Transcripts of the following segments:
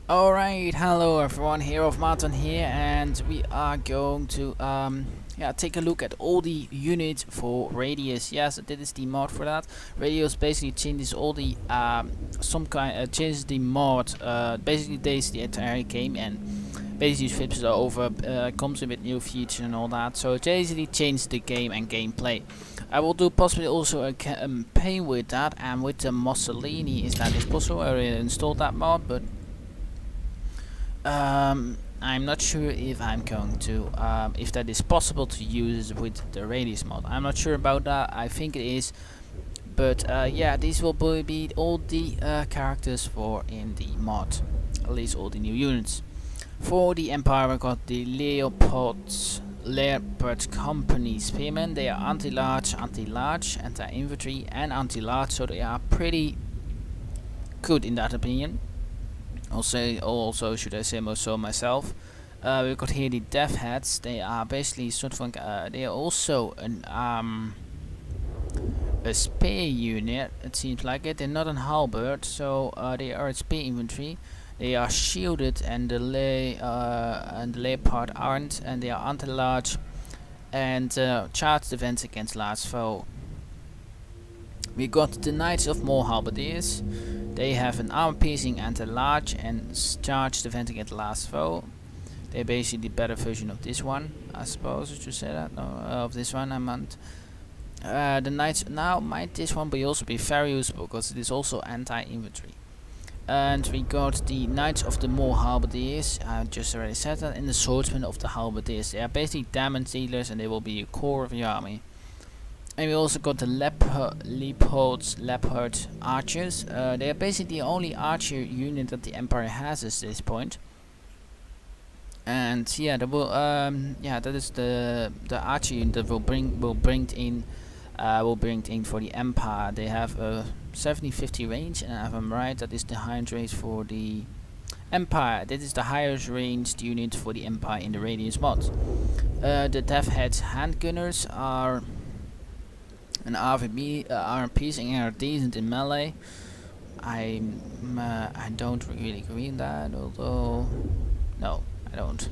Alright, hello everyone, here of Martin here, and we are going to take a look at all the units for Radius. Yes, this is the mod for that. Radius basically changes all the changes the mod, basically takes the entire game and basically flips it over, comes in with new features and all that. So it basically changes the game and gameplay. I will do possibly also a campaign with that, and with the Mussolini is that is possible. I already installed that mod, but I'm not sure if I'm going to, if that is possible to use with the Radious mod. I'm not sure about that. I think it is, but yeah, these will be all the characters for in the mod, at least all the new units. For the Empire, we got the Leopard Company Spearmen. They are anti-large, anti-infantry, and anti-large, so they are pretty good in that opinion. Also, should I say so myself? We've got here the Death Heads. They are basically sort of they are also a spear unit. It seems like it. They're not an halberd, so they are a spear infantry. They are shielded, and the Leopard aren't, and they are anti-large and charge defense against large foe. We got the Knights of Morr halberdiers. They have an armor-piercing anti-large and charge defense against last foe. They're basically the better version of this one, I suppose. Should you say that? No, of this one I meant. The Knights now might this one also be very useful because it is also anti-infantry. And we got the Knights of the Morr halberdiers. I just already said that. And the Swordsmen of the halberdiers. They are basically damage dealers, and they will be a core of the army. And we also got the Leopard archers. They are basically the only archer unit that the Empire has at this point. And yeah, that will that is the archer unit that will bring in for the Empire. They have a 70-50 range, and if I'm right, that is the highest range for the Empire. This is the highest ranged unit for the Empire in the Radious Mods. The Death Heads handgunners are an RPs and are decent in melee. I don't really agree on that, although no, I don't.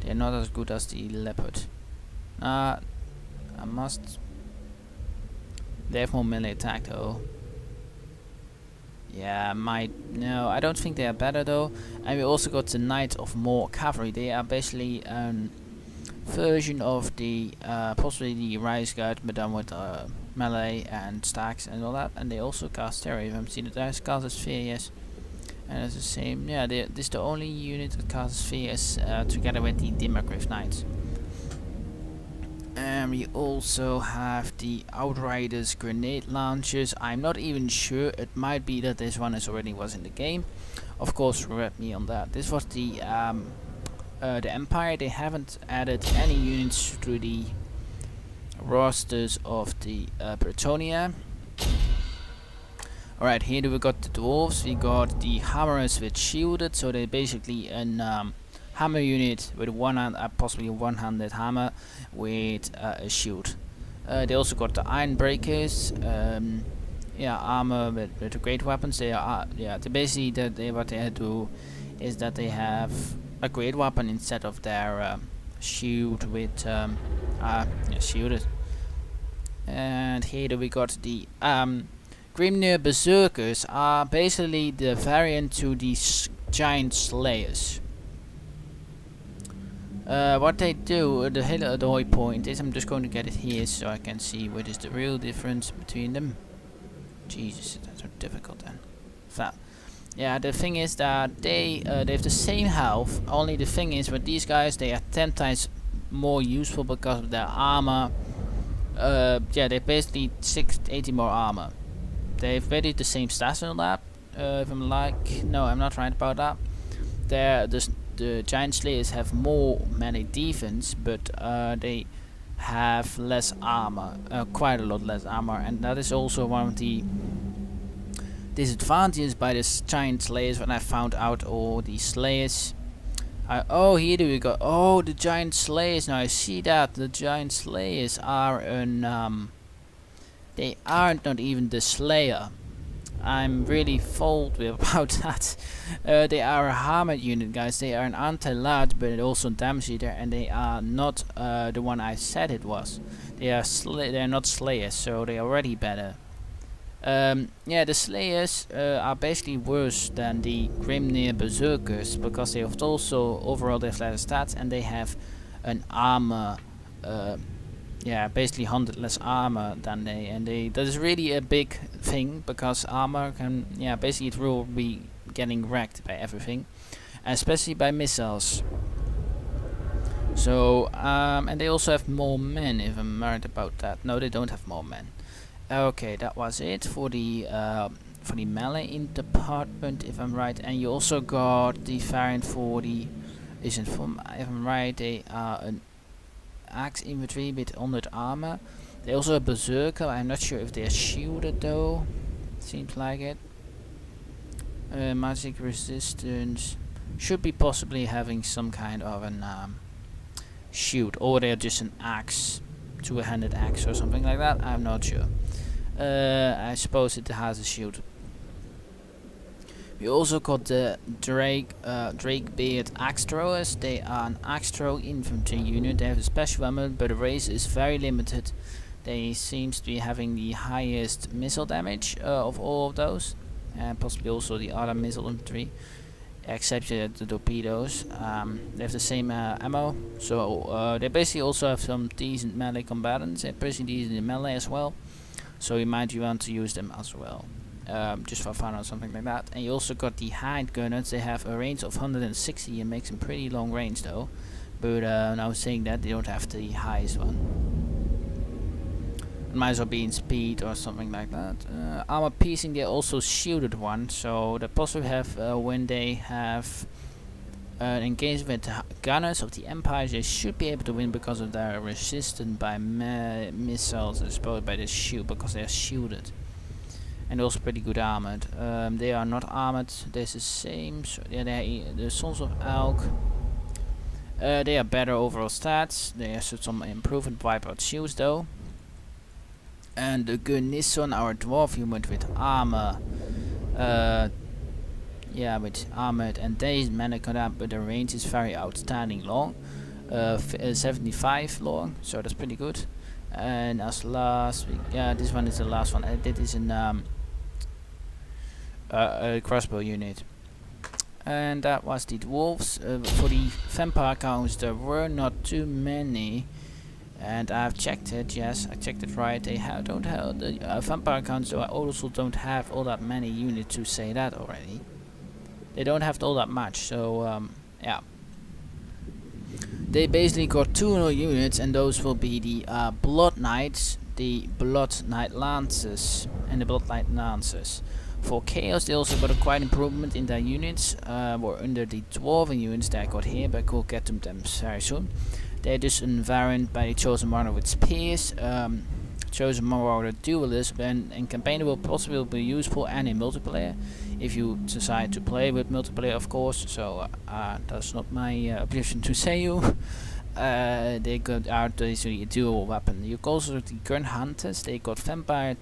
They're not as good as the Leopard. I must. They have more melee attack though. Yeah, no, I don't think they are better though. And we also got the Knights of Morr cavalry. They are basically version of the possibly the Rise Guard, but done with melee and stacks and all that. And they also cast terror. If I'm seeing the dice cast sphere, yes. And it's the same. Yeah, this is the only unit that casts spheres together with the Dimmergriff Knights. And we also have the Outriders grenade launchers. I'm not even sure. It might be that this one was in the game. Of course, correct me on that. This was the Empire. They haven't added any units to the rosters of the Bretonia. Alright, here we got the Dwarves. We got the Hammerers with shielded, so they're basically an hammer unit with possibly a one-handed hammer with a shield. They also got the Ironbreakers, armor with great weapons. They are they basically what they do is that they have a great weapon instead of their shield with shielded. And here we got the Grimnir Berserkers are basically the variant to the Giant Slayers. What they do, the whole point is, I'm just going to get it here so I can see what is the real difference between them. Jesus, that's so difficult then. Yeah, the thing is that they have the same health, only the thing is with these guys they are 10 times more useful because of their armor. They're basically 80 more armor. They've basically the same stats and all that. If I'm like, no, I'm not right about that. The Giant Slayers have more melee defense, but they have less armor, quite a lot less armor, and that is also one of the disadvantages by the Giant Slayers. When I found out all the Slayers, oh, here do we go. Oh, the Giant Slayers. Now I see that the Giant Slayers are an they aren't not even the Slayer. I'm really fault with about that. They are a armored unit, guys. They are an anti-large, but also damage eater, and they are not the one I said it was. They are they're not slayers, so they are already better. Yeah, the slayers are basically worse than the Grimnir berserkers because they have also overall they have better stats and they have an armor. Yeah, basically 100 less armor than they, and that is really a big thing because armor can, yeah, basically it will be getting wrecked by everything, especially by missiles. So and they also have more men, if I'm right about that. No, they don't have more men. Okay, that was it for the melee in department, if I'm right. And you also got the variant for the, isn't from, if I'm right, they are an axe infantry with 100 armor. They also have berserker. I'm not sure if they are shielded though. Seems like it. Magic resistance should be possibly having some kind of an shield, or they're just an axe, two-handed axe or something like that. I'm not sure. I suppose it has a shield. We also got the Drakebeard axe throwers. They are an axe throw infantry unit. They have a special weapon, but the race is very limited. They seems to be having the highest missile damage of all of those, and possibly also the other missile infantry, except the torpedoes. They have the same ammo, so they basically also have some decent melee combatants. They're pretty decent in melee as well, so you might want to use them as well. Just for fun or something like that. And you also got the hind gunners. They have a range of 160 and makes them pretty long range though. But now saying that, they don't have the highest one. It might as well be in speed or something like that. Armor piercing, they're also shielded one, so they possibly have when they have engaged with the gunners of the Empire, they should be able to win because of their resistance by missiles, as opposed by the shield, because they are shielded. And also pretty good armored. They are not armored. There's the same. So yeah, the Sons of Elk. They are better overall stats. They have some improved wipeout shields though. And the Gunnisson, our dwarf unit with armor. Yeah, with armored, and they managed to that, but the range is very outstanding long. 75 long, so that's pretty good. And as last, yeah, this one is the last one. That is an a crossbow unit. And that was the dwarves. For the vampire counts, there were not too many, and I've checked it. Yes, I checked it right. They don't have the vampire counts. So I also don't have all that many units to say that already. They don't have all that much. So yeah. They basically got 2 units, and those will be the Blood Knights, the Blood Knight Lancers, and the Blood Knight Lancers. For Chaos, they also got a quite improvement in their units. Were under the Dwarven units that I got here, but I could get them very soon. They're just a variant by the Chosen Marauder with spears. Chosen Marauder duelist, and in campaign will possibly be useful and in multiplayer, if you decide to play with multiplayer, of course. So that's not my objection to say you. They are basically a dual weapon. You also the Gun Hunters. They got Vampire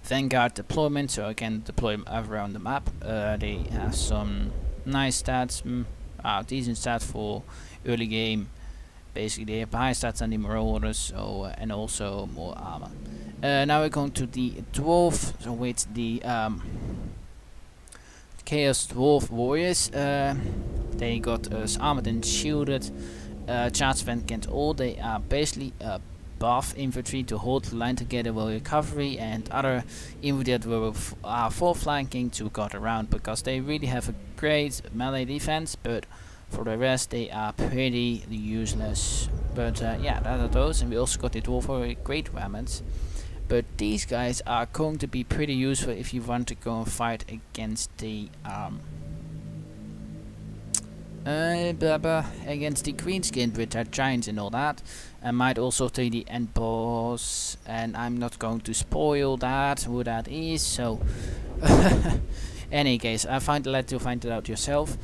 Vanguard deployment, so I can deploy them around the map. They have some nice stats, decent stats for early game. Basically, they have high stats than the Marauders, so and also more armor. Now we're going to the Dwarf, so with the Chaos Dwarf Warriors. They got armored and shielded. Charge event can't all. They are basically buff infantry to hold the line together while recovery, and other infantry that will for flanking to guard around, because they really have a great melee defense, but for the rest they are pretty useless. But yeah, that are those. And we also got the Dwarf great weapons. But these guys are going to be pretty useful if you want to go and fight against the against the Greenskin with their giants and all that, and might also take the end boss. And I'm not going to spoil that, who that is. So, any case, let you find it out yourself.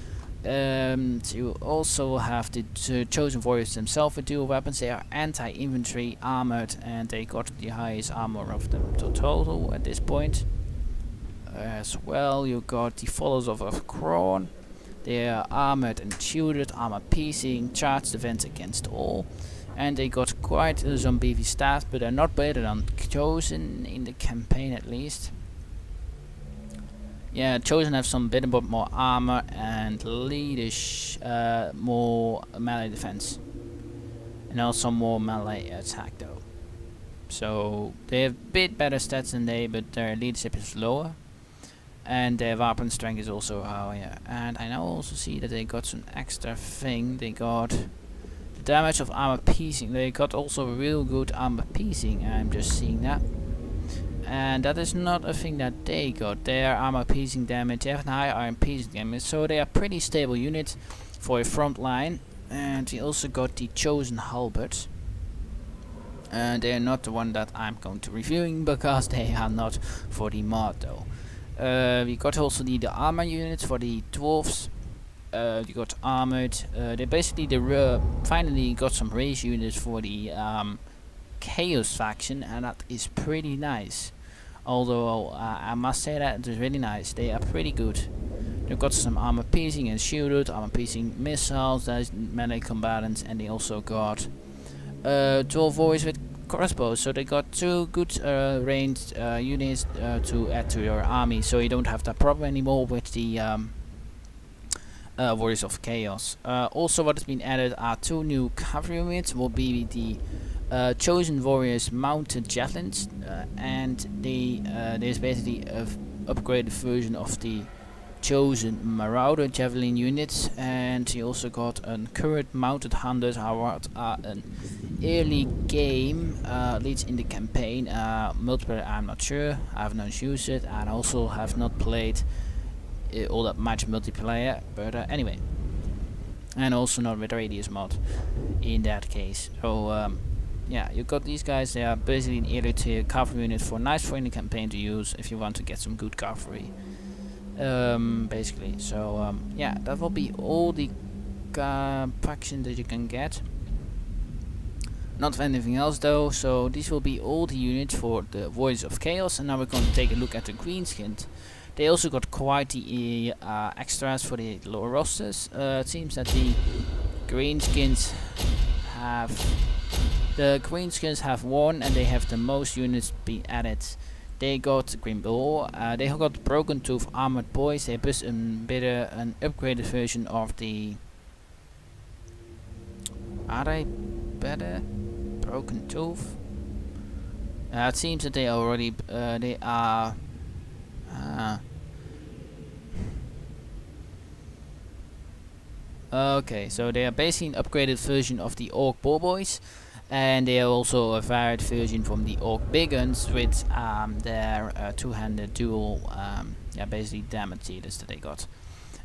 You also have the chosen warriors themselves with dual weapons. They are anti-infantry, armored, and they got the highest armor of them total at this point. As well, you got the followers of Khrone. They are armored and shielded, armor piercing, charge defense against all. And they got quite some beefy stats, but they're not better than chosen in the campaign at least. Yeah, chosen have some bit about more armor and leadish more melee defense. And also more melee attack though. So they have a bit better stats than they, but their leadership is lower. And their weapon strength is also higher. And I now also see that they got some extra thing. They got the damage of armor piercing. They got also real good armor piercing. I'm just seeing that. And that is not a thing that they got. Their armor piercing damage, they have high armor piercing damage, so they are pretty stable unit for a front line. And we also got the chosen halberd. And they are not the one that I'm going to reviewing because they are not for the mod though. We got also the armor units for the dwarfs. We got armored. They basically finally got some race units for the chaos faction, and that is pretty nice. Although I must say that it is really nice. They are pretty good. They've got some armor piercing and shielded, armor piercing missiles, there's melee combatants, and they also got 12 warriors with crossbows. So they got 2 good ranged units to add to your army, so you don't have that problem anymore with the warriors of chaos. Also, what has been added are 2 new cavalry units. Will be the chosen warriors mounted javelins, and there's basically a upgraded version of the chosen marauder javelin units. And you also got a current mounted hunters, what are an early game leads in the campaign. Multiplayer I'm not sure, I have not used it, and also have not played all that much multiplayer, but anyway, and also not with Radious mod in that case. So yeah, you got these guys. They are basically an early tier cavalry unit for nice for in the campaign to use if you want to get some good cavalry. Basically, so yeah, that will be all the factions that you can get. Not anything else though. So these will be all the units for the Warriors of Chaos, and now we're going to take a look at the greenskins. They also got quite the extras for the lower rosters. It seems that the greenskins have won, and they have the most units being added. They got Green Bull, they got Broken Tooth Armored Boys. They have an upgraded version of the... Are they better? Broken Tooth? It seems that they already... they are... okay, so they are basically an upgraded version of the Orc Bull Boys. And they are also a varied version from the Orc Big Guns with their two-handed dual, yeah, basically damage dealers that they got.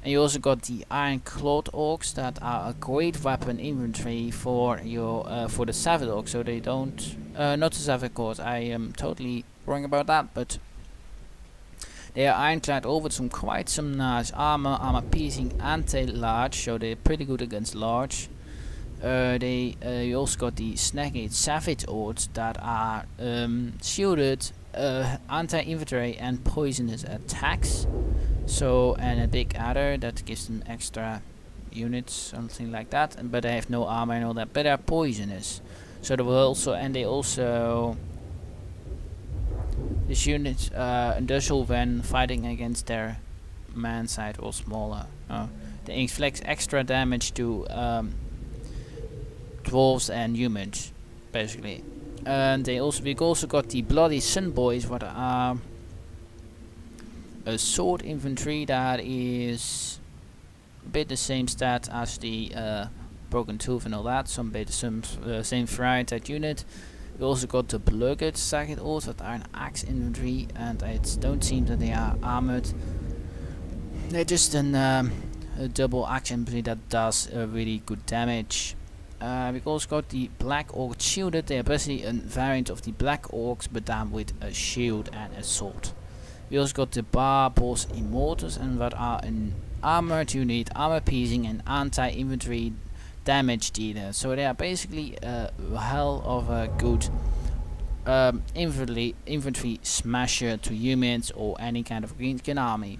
And you also got the Iron Clawed Orcs that are a great weapon infantry for your for the Savage Orcs. So they don't, not the Savage Orcs. I am totally wrong about that, but they are ironclad all with quite some nice armor piercing anti-large. So they're pretty good against large. You also got the Snagate Savage Orcs that are shielded, anti-infantry and poisonous attacks. So, and a big adder that gives them extra units, something like that. But they have no armor and all that, but they're poisonous. So they will also, this unit industrial when fighting against their man side or smaller. They inflict extra damage to dwarves and humans, basically. And we also got the Bloody Sun Boys, what are a sword infantry that is a bit the same stat as the Broken Tooth and all that, some same variety unit. We also got the Bluggered Sagged Orcs that are an axe infantry, and it don't seem that they are armored. They're just a double axe infantry that does really good damage. We also got the Black Orc Shielded. They are basically a variant of the Black Orcs, but then with a shield and a sword. We also got the Barbos Immortals, and what are an armored unit, armor piercing, and anti-infantry damage dealer. So they are basically a hell of a good infantry smasher to humans or any kind of greenskin army.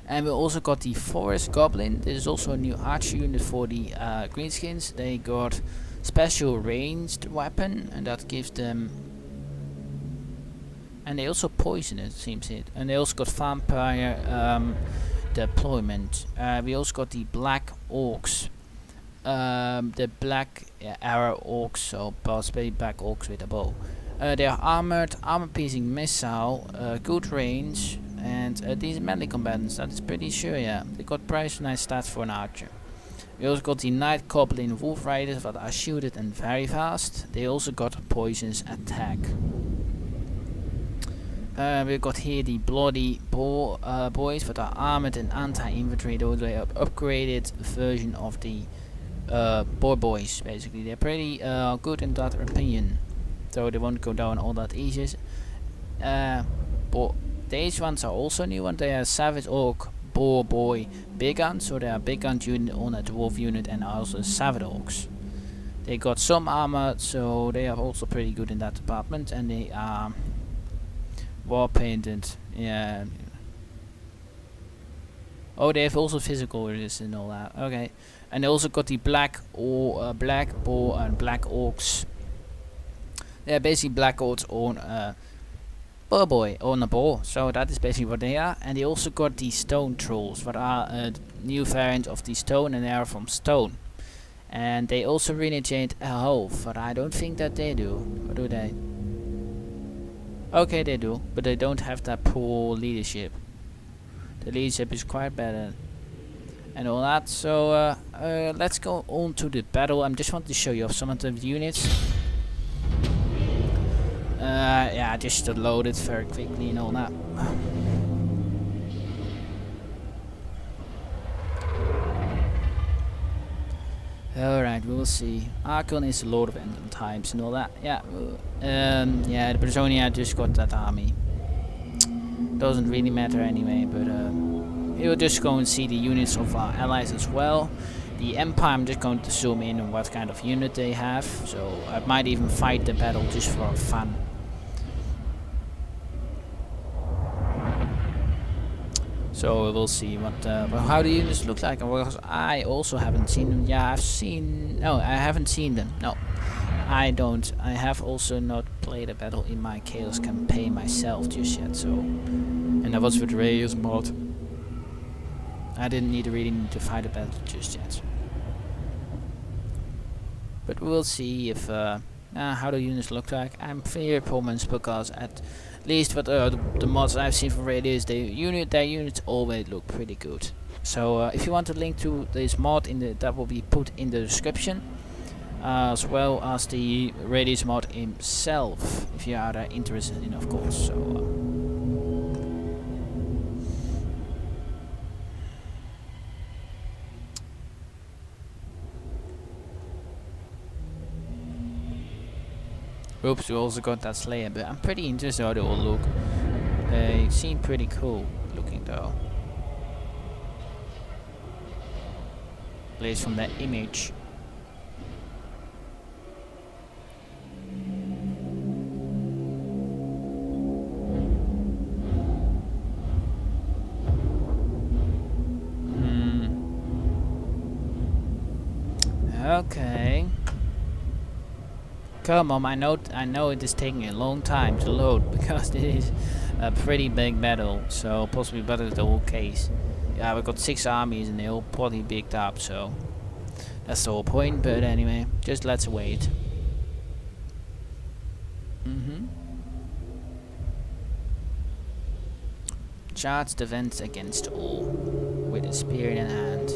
And we also got the forest goblin. This is also a new archer unit for the greenskins. They got special ranged weapon, and that gives them. And they also poison it, seems it. And they also got vampire deployment. We also got the black orcs. The black arrow orcs, so possibly black orcs with a bow. They are armored, armor piercing missile, good range, and these melee combatants. That is pretty sure, yeah. They got pretty nice stats for an archer. We also got the night goblin wolf riders that are shielded and very fast. They also got poisonous attack. We got here the bloody boys that are armored and anti-infantry. Those are an upgraded version of the boar boys. Basically, they're pretty good in that opinion, so they won't go down all that easy. But these ones are also new, and they are savage orc boar boy big guns. So they are big gun unit on a dwarf unit, and also savage orcs. They got some armor, so they are also pretty good in that department, and they are war painted. Yeah. Oh, they have also physical resistance and all that. Okay. And they also got the black boar and black orcs. They're basically black orcs on a boar boy, on a boar. So that is basically what they are. And they also got the stone trolls, that are a new variant of the stone, and they are from stone. And they also regenerate a health, but I don't think that they do. Or do they? Okay, they do, but they don't have that poor leadership. The leadership is quite better and all that. So let's go on to the battle. I just want to show you off some of the units. Yeah, just to load it very quickly and all that. Alright, we'll see. Archon is a lot of end times and all that. Yeah, yeah, the Brazonia just got that army. Doesn't really matter anyway, but we'll just go and see the units of our allies as well. The Empire, I'm just going to zoom in on what kind of unit they have. So I might even fight the battle just for fun. So we'll see what how the units look like. Because I also haven't seen them. Yeah, I've seen. No, I haven't seen them. No, I don't. I have also not played a battle in my Chaos campaign myself just yet. So, and that was with Radious Mod. I didn't really need to fight a battle just yet. But we'll see if how the units look like. I'm very promised because at least what the mods I've seen from Radious, their units always look pretty good. So if you want a link to this mod, that will be put in the description, as well as the Radious mod himself, if you are interested in, of course. So. Oops, we also got that Slayer, but I'm pretty interested how they all look. They seem pretty cool looking though. At least from that image. Okay. Come on, I know it is taking a long time to load because this is a pretty big battle, so possibly better the whole case. Yeah, we got 6 armies and they're all pretty bigged up, so that's the whole point. But anyway, just let's wait. Charge defense against all with a spear in hand.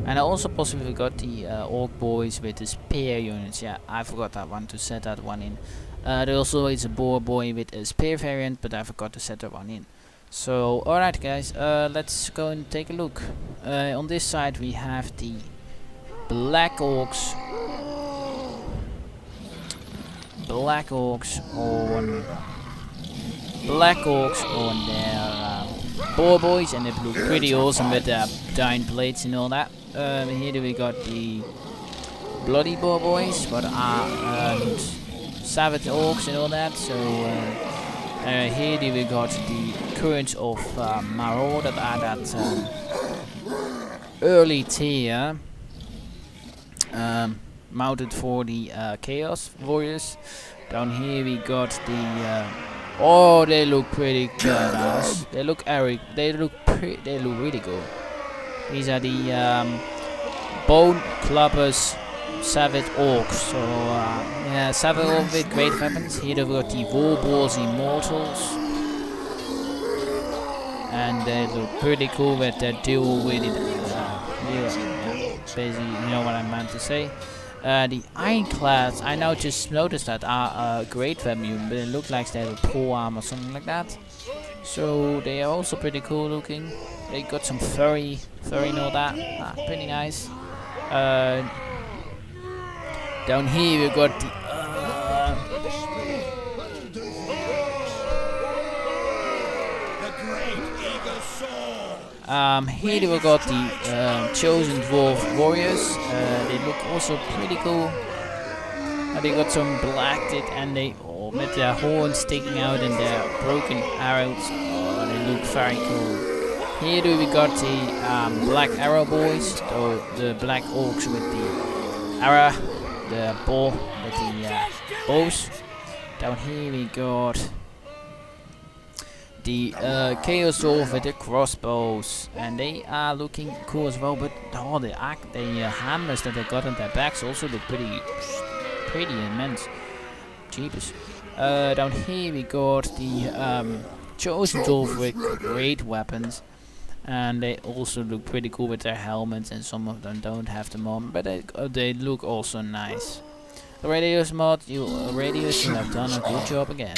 And I also possibly got the orc boys with the spear units. Yeah, I forgot that one, to set that one in. There also is a boar boy with a spear variant, but I forgot to set that one in. So, alright guys, let's go and take a look. On this side we have the black orcs. Black orcs on their boar boys, and they look pretty awesome with their giant blades and all that. Here we got the bloody boar boys, but savage orcs and all that. So here we got the currents of Morr that are that early tier, mounted for the chaos warriors. Down here we got the oh, they look pretty badass. They look Eric. They look really good. These are the bone clubbers, savage orcs. So yeah, savage orcs with great weapons. Here we've got the warballs immortals, and they look pretty cool with their dual wielded. Basically, you know what I meant to say. The ironclads, I now just noticed that are great weapon, but it looks like they have a pole arm or something like that. So they are also pretty cool looking. They got some furry and all that. Pretty nice. Down here we got the here we got the chosen dwarf warriors. They look also pretty cool. They got some black and they with their horns sticking out and their broken arrows. Oh, they look very cool. Here we got the black arrow boys, so the black orcs with the arrow, the bow with the bows. Down here we got the chaos dwarf with the crossbows, and they are looking cool as well. But the hammers that they got on their backs also look pretty immense. Jeepers. Down here we got the chosen dwarf with great weapons, and they also look pretty cool with their helmets, and some of them don't have them on, but they look also nice. The Radious Mods, you have done a good job again.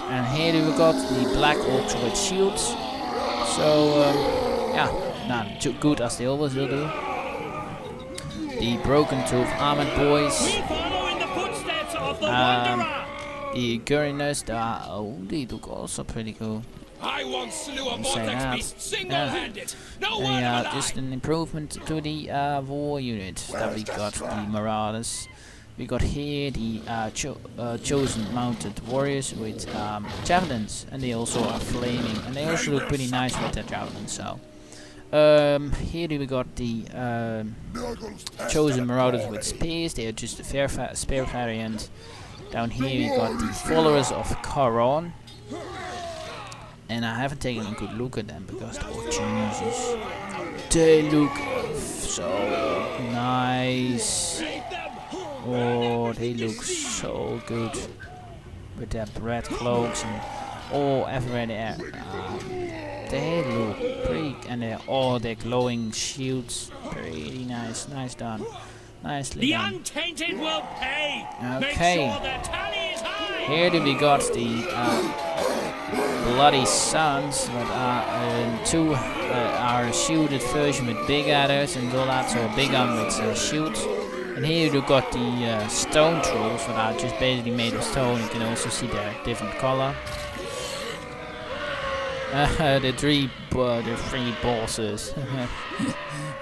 And here we got the black orcs with shields. So yeah, not too good as they always will do. The broken tooth armored boys. The Guriners, they look also pretty cool. I once slew a vortex beast single-handed. Yeah, just an improvement to the war unit that we got, the Marauders. We got here the chosen mounted warriors with javelins, and they also are flaming, and they also look pretty nice with their javelins. So here we got the chosen marauders with spears. They are just a spear variant. Down here we got the followers of Khrone, and I haven't taken a good look at them because oh Jesus, they look so nice. Oh, they look so good with their red cloaks and everywhere they are. They look pretty, and they're glowing shields. Pretty nice, nice done, nicely done. The untainted will pay. Okay, sure the tally is high. here we got the bloody suns that are a shielded version with big adders and all that, so a big one with shields. And here you got the stone trolls that are just basically made of stone. You can also see their different color. The three bosses.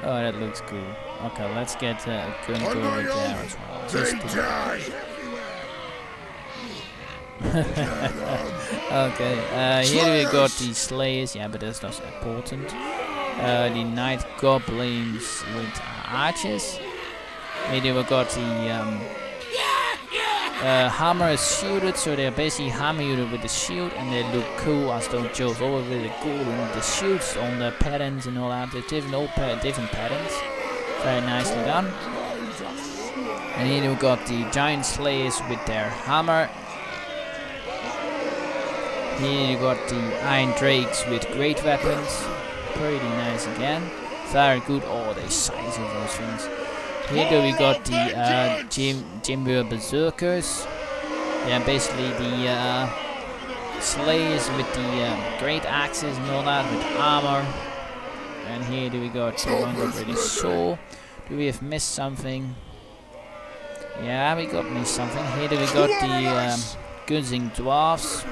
Oh, that looks cool. Okay, let's get a gun over there as well. Just okay, here we got the slayers. Yeah, but that's not important. The night goblins with archers. Here we got the hammer is shielded, so they're basically hammer unit with the shield, and they look cool as those Joes. Always really cool, and the shields on the patterns and all that. They're different patterns. Very nicely done. And here we got the giant slayers with their hammer. Here you got the iron drakes with great weapons. Pretty nice again. Very good. Oh, the size of those things. Here we got the Jimber Berserkers. Yeah, basically the slayers with the great axes and all that with armor. And here we got the one that really saw. Do we have missed something? Yeah, we got missed something. Here we got the Gunzing Dwarfs.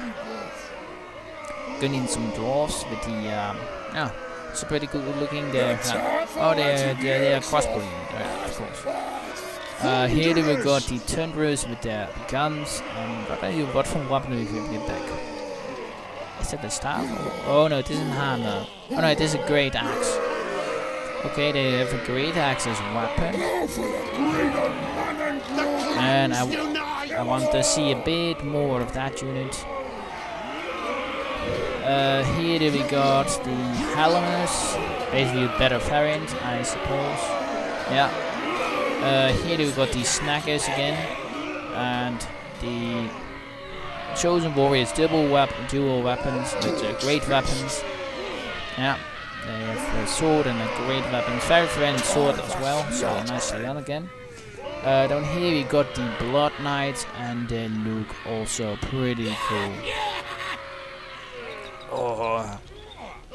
gunning some dwarfs with the yeah, it's pretty good looking. They're they're crossbow unit, of course. Here we got the Thunderers with their guns. And what from weapon do you get back? Is that a staff? Oh no, it isn't hammer. Oh no, it is a great axe. Okay, they have a great axe as a weapon. And I want to see a bit more of that unit. Here we got the Helmers, basically a better variant, I suppose. Yeah. Here we got the Snackers again, and the Chosen Warriors, dual weapons with great weapons. Yeah, they have a sword and a great weapon, very friendly sword as well, so nicely done again. Down here we got the Blood Knights, and they look also pretty cool. Oh,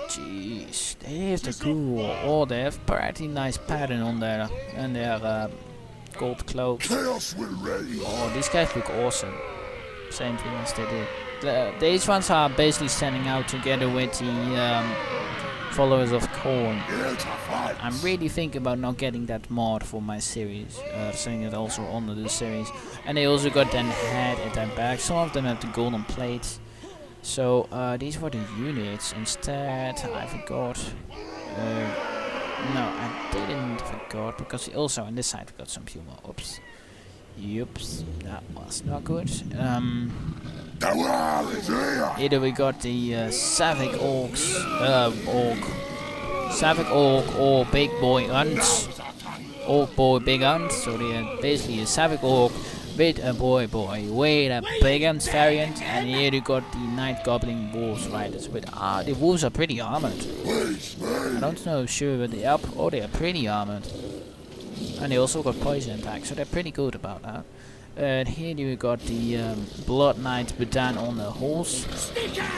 jeez, they have the cool. Oh, they have pretty nice pattern on their gold cloaks. Oh, these guys look awesome. Same thing as they did. These ones are basically standing out together with the followers of Khrone. I'm really thinking about not getting that mod for my series, setting it also under the series. And they also got then head at their back. Some of them have the golden plates. So these were the units. Instead, I forgot. No, I didn't forgot, because also on this side we got some few more. Oops. Oops, that was not good. Either we got the Savage Orcs, Savage Orc or Big Boy Hunts. Orc Boy Big Hunt, so they are basically a Savage Orc with a boy with a Big Hunt variant, and here you got the Night Goblin Wolves Riders with the wolves are pretty armored. I don't know sure but they are they are pretty armored. And they also got poison attack, so they're pretty good about that. And here you got the Blood Knights with down on the horse,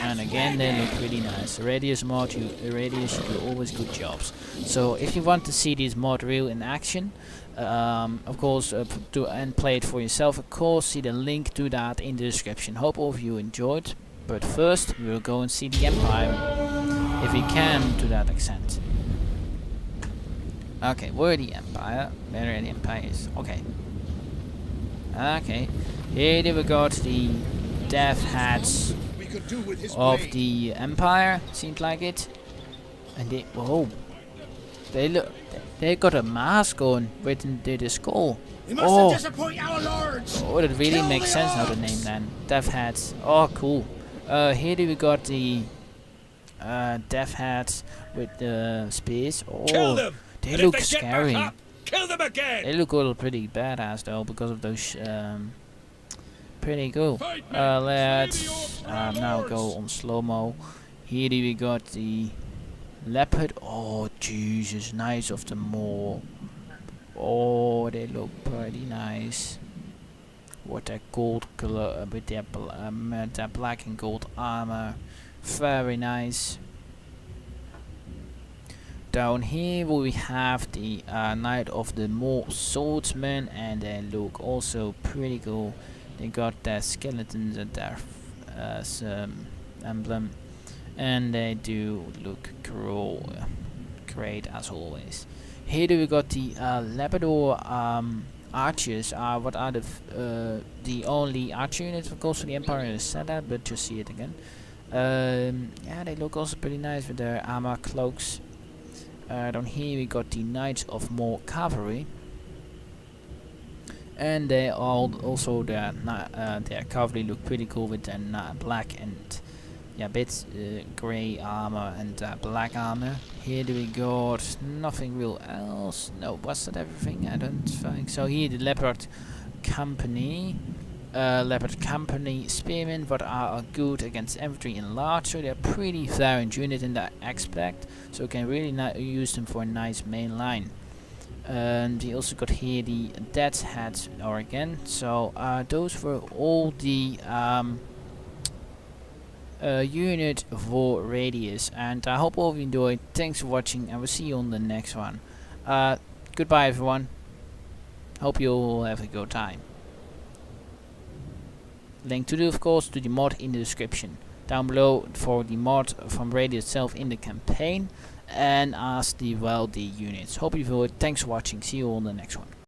and again they look really nice. Radious Mods, Radious, you do always good jobs. So if you want to see this mod real in action, of course, and play it for yourself, of course, see the link to that in the description. Hope all of you enjoyed. But first, we will go and see the Empire, if we can, to that extent. Okay, where the Empire? Where the Empire is? Okay. Okay. Here we got the death hats of the Empire. Seems like it. And they they got a mask on with the skull. Oh, that really makes sense now, the name then. Death hats. Oh, cool. Here we got the death hats with the spears. Oh. They look scary. Kill them again. They look all pretty badass though because of those. Pretty cool. Let's now go on slow mo. Here we got the leopard. Oh Jesus, Knights of the Morr. Oh, they look pretty nice. With their gold color, with their black and gold armor, very nice. Down here we have the Knight of the Morr swordsman, and they look also pretty cool. They got their skeletons at their emblem, and they do look great as always. Here we got the Labrador archers. What are the only archer units, of course, for the Empire is set up, but to see it again. Yeah, they look also pretty nice with their armor cloaks. Down here we got the Knights of Morr cavalry, and they also their cavalry look pretty cool with their black and bit grey armor and black armor. Here we got nothing real else. No, was that everything? I don't think so. Here the Leopard Company. Leopard Company spearmen, what are good against infantry and large, so they're pretty variant unit in that aspect, so you can really use them for a nice main line. And we also got here the Death's Heads again. So those were all the unit for Radius, and I hope all of you enjoyed. Thanks for watching, and we'll see you on the next one. Goodbye everyone, hope you all have a good time. Link to of course to the mod in the description. down below for the mod from Radious itself in the campaign, and ask the units. Hope you enjoyed. Thanks for watching. See you on the next one.